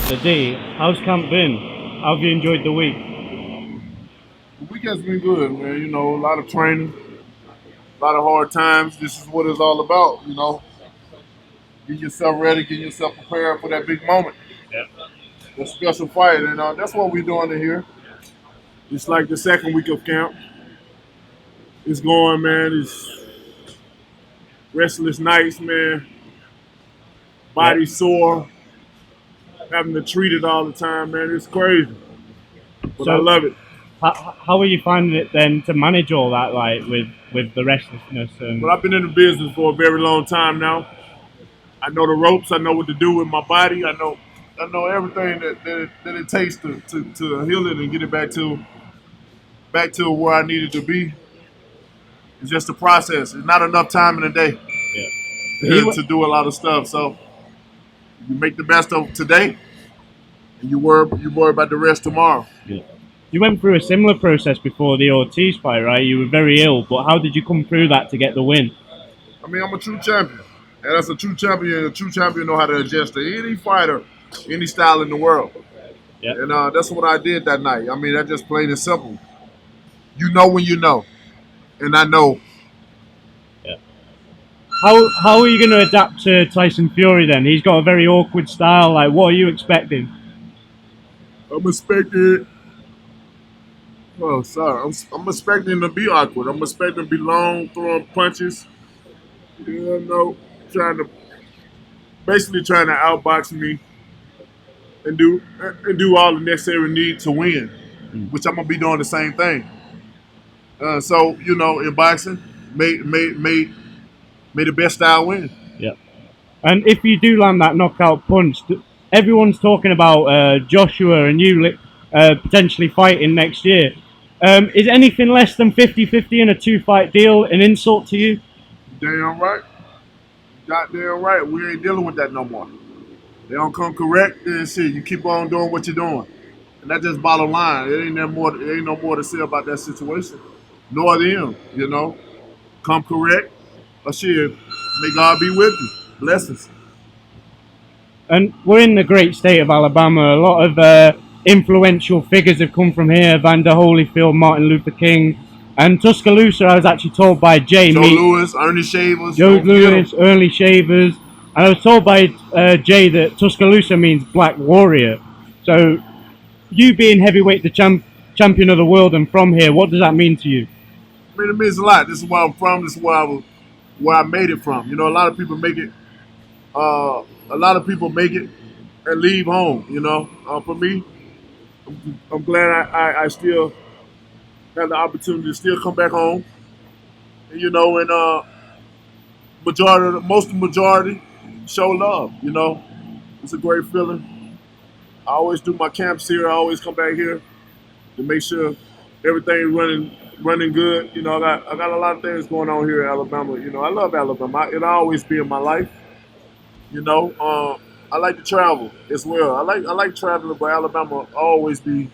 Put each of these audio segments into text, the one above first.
So D, how's camp been? How have you enjoyed the week? The weekend's been good, man. You know, a lot of training, a lot of hard times. This is what it's all about. You know, get yourself ready, get yourself prepared for that big moment, Yeah. the special fight, and that's what we're doing in here. It's like the second week of camp. It's going, man. It's restless nights, man. Yeah. Body sore, having to treat it all the time, man. It's crazy, but I So love it. how are you finding it then to manage all that, like with the restlessness But and I've been in the business for a very long time now. I know the ropes. I know what to do with my body. I know everything that it takes to heal it and get it back to where I needed to be. It's just a process. It's not enough time in a day yeah? You to do a lot of stuff. So you make the best of today, and you worry about the rest tomorrow. yeah. You went through a similar process before the Ortiz fight, right? You were very ill, but how did you come through that to get the win? I mean, I'm a true champion, and that's a true champion. A true champion know how to adjust to any fighter, any style in the world, Yeah. and that's what I did that night. I mean, that's just plain and simple. You know when you know, and I know. Yeah. How are you going to adapt to Tyson Fury then? He's got a very awkward style. Like, what are you expecting? I'm expecting. Oh, sorry. I'm expecting to be awkward. I'm expecting to be long, throwing punches. You know, trying to basically trying to outbox me and do all the necessary need to win, Mm. which I'm gonna be doing the same thing. So in boxing, may the best style win. Yeah. And if you do land that knockout punch, everyone's talking about Joshua and you potentially fighting next year. Is anything less than 50-50 in a two-fight deal an insult to you? Damn right, goddamn right. We ain't dealing with that no more. They don't come correct, then shit. You keep on doing what you're doing, and that's just bottom line. It ain't that more. It ain't no more to say about that situation. Nor them, come correct. Or shit. May God be with you. Blessings. And we're in the great state of Alabama. A lot of influential figures have come from here: Vander Holyfield, Martin Luther King, and Tuscaloosa. I was actually told by Jay, Joe meet Lewis, Ernie Shavers, Joe don't forget them. Lewis, Early Shavers, and I was told by Jay that Tuscaloosa means Black Warrior. So, you being heavyweight the champion of the world and from here, what does that mean to you? I mean, it means a lot. This is where I'm from. This is where I made it from. A lot of people make it. A lot of people make it and leave home. For me, I'm glad I still have the opportunity to still come back home. And most of the majority show love. It's a great feeling. I always do my camps here. I always come back here to make sure everything's running good. I got a lot of things going on here in Alabama. I love Alabama. It'll always be in my life. I like to travel as well. I like traveling, but Alabama always be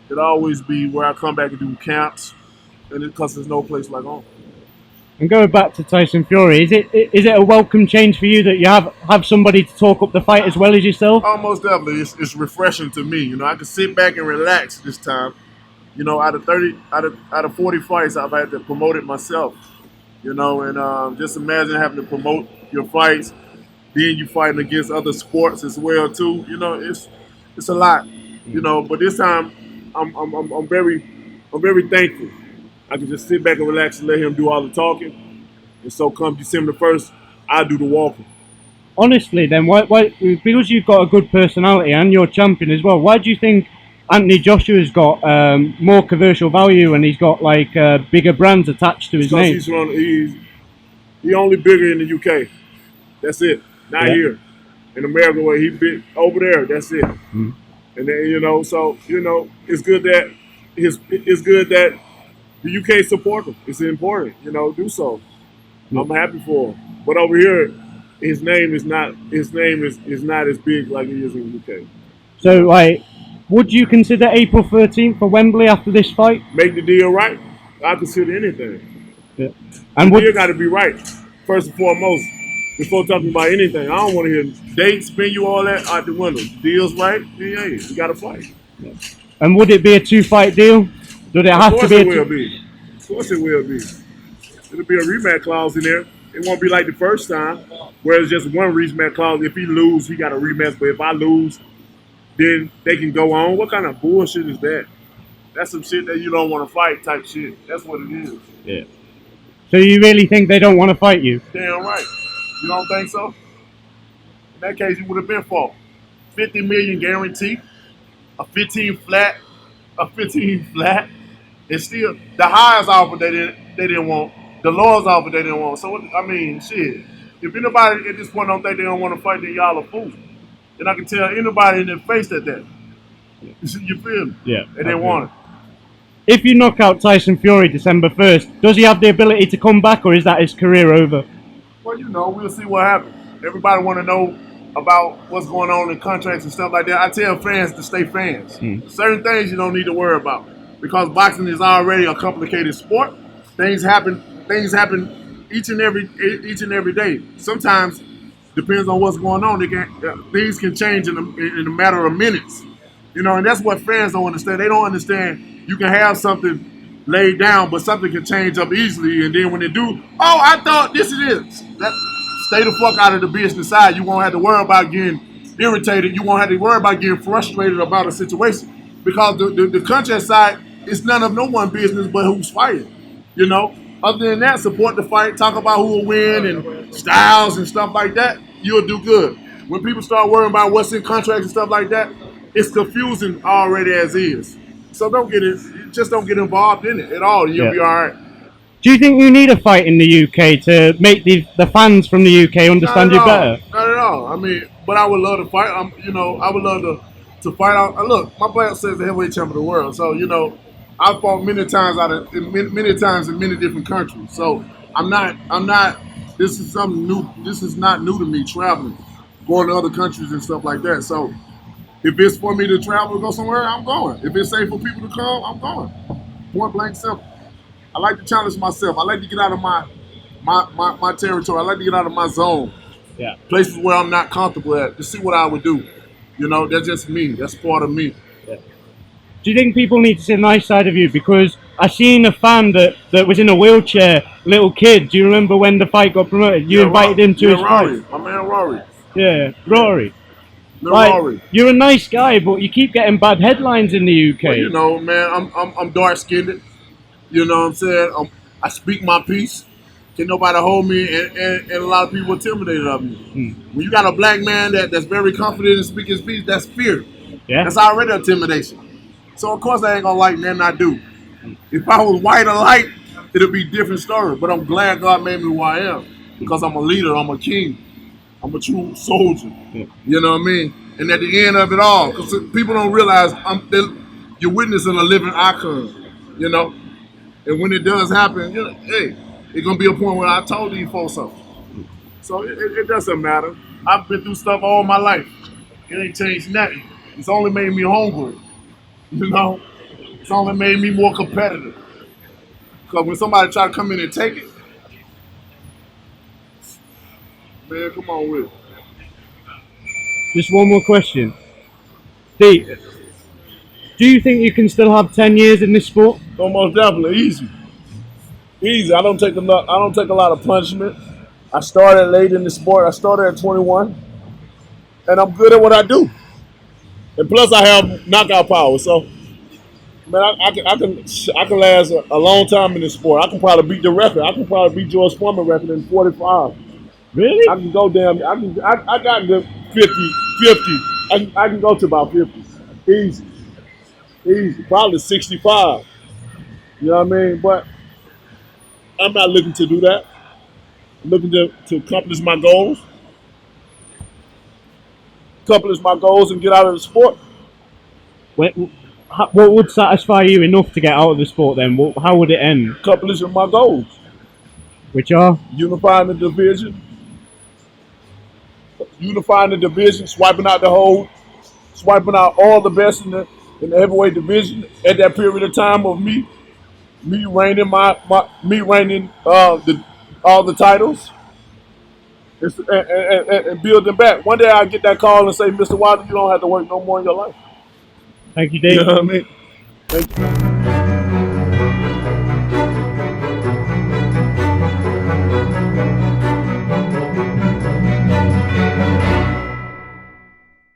where I come back and do camps, and because there's no place like home. And going back to Tyson Fury, is it a welcome change for you that you have somebody to talk up the fight as well as yourself? Almost definitely, it's refreshing to me. I can sit back and relax this time. Out of 40 fights, I've had to promote it myself. And just imagine having to promote your fights, then you fighting against other sports as well too. It's a lot. But this time, I'm very thankful. I can just sit back and relax and let him do all the talking. And so come December 1st, I do the walking. Honestly, then why because you've got a good personality and you're champion as well, why do you think Anthony Joshua's got more commercial value and he's got like bigger brands attached to his Because name? he only bigger in the UK. That's it. Not Yeah. here. In America where he big over there, that's it. Mm. And then so it's good that the UK support him. It's important, do so. Yeah. I'm happy for him. But over here, his name is not as big like it is in the UK. So, like, would you consider April 13th for Wembley after this fight? Make the deal right. I consider anything. Yeah. The And would deal got to be right first and foremost. before talking about anything. I don't want to hear dates, spend you all that out the window. Deals right, yeah, you got to fight. And would it be a 2-fight deal? Would it Of have to course be it a will be. Of course it will be. It'll be a rematch clause in there. It won't be like the first time, where it's just one rematch clause. If he lose, he got a rematch. But if I lose, then they can go on. What kind of bullshit is that? That's some shit that you don't want to fight type shit. That's what it is. Yeah. So you really think they don't want to fight you? Damn right. You don't think so? In that case, you would have been for 50 million guaranteed, a 15 flat, and still the highest offer they didn't want, the lowest offer they didn't want. So I mean, shit. If anybody at this point don't think they don't want to fight, then y'all are fools. And I can tell anybody in their face that. You feel me? Yeah. They didn't want it. If you knock out Tyson Fury December 1st, does he have the ability to come back, or is that his career over? Well, we'll see what happens. Everybody want to know about what's going on in contracts and stuff like that. I tell fans to stay fans. Certain things you don't need to worry about because boxing is already a complicated sport. Things happen each and every day. Sometimes, depends on what's going on. Things can change in a matter of minutes. And that's what fans don't understand. They don't understand you can have something laid down, but something can change up easily. And then when they do, oh, I thought this is. Stay the fuck out of the business side. You won't have to worry about getting irritated. You won't have to worry about getting frustrated about a situation because the contract side is none of no one business but who's fighting. Other than that, support the fight, talk about who will win and styles and stuff like that. You'll do good. When people start worrying about what's in contracts and stuff like that, it's confusing already as is. So just don't get involved in it at all. You'll be all right. Do you think you need a fight in the UK to make the fans from the UK understand you better? Not at all. I mean, but I would love to fight. I would love to fight out. Look, my belt says the heavyweight champion of the world. So I fought many times in many different countries. So I'm not. This is something new. This is not new to me. Traveling, going to other countries and stuff like that. So if it's for me to travel and go somewhere, I'm going. If it's safe for people to come, I'm going. Point blank simple. I like to challenge myself. I like to get out of my territory. I like to get out of my zone. Yeah. Places where I'm not comfortable at to see what I would do. That's just me. That's part of me. Yeah. Do you think people need to see the nice side of you? Because I seen a fan that was in a wheelchair, little kid. Do you remember when the fight got promoted? You invited him to his Rory, fight. my man Rory. Yeah, Rory. Rory. You're a nice guy, but you keep getting bad headlines in the UK. Well, man, I'm dark skinned. You know what I'm saying? I speak my piece. Can nobody hold me, and a lot of people intimidated of me. When you got a black man that's very confident in speaking his piece, that's fear. Yeah. That's already intimidation. So of course I ain't gonna like nothing I do. If I was white or light, it'd be a different story. But I'm glad God made me who I am because I'm a leader. I'm a king. I'm a true soldier. Yeah. You know what I mean? And at the end of it all, because people don't realize you're witnessing a living icon. And when it does happen, hey, it's gonna be a point where I told you folks something. So it doesn't matter. I've been through stuff all my life. It ain't changed nothing. It's only made me hungry. It's only made me more competitive. Because when somebody try to come in and take it, man, come on with it. Just one more question. Do you think you can still have 10 years in this sport? Almost definitely easy. I don't take a lot of punishment. I started late in the sport. I started at 21, and I'm good at what I do. And plus, I have knockout power. So, man, I can last a long time in this sport. I can probably beat the record. I can probably beat George Foreman record in 45. Really? I can go down. I got to 50. I can go to about 50. Easy. Probably 65. You know what I mean? But I'm not looking to do that. I'm looking to accomplish my goals. And get out of the sport. What would satisfy you enough to get out of the sport then? How would it end? Accomplishing my goals. Which are? Unifying the division, swiping out all the best in the heavyweight division at that period of time of me reigning all the titles, and build them back. One day I'll get that call and say, Mr. Wilder, you don't have to work no more in your life. Thank you, You Dave. know what I mean? Thank you.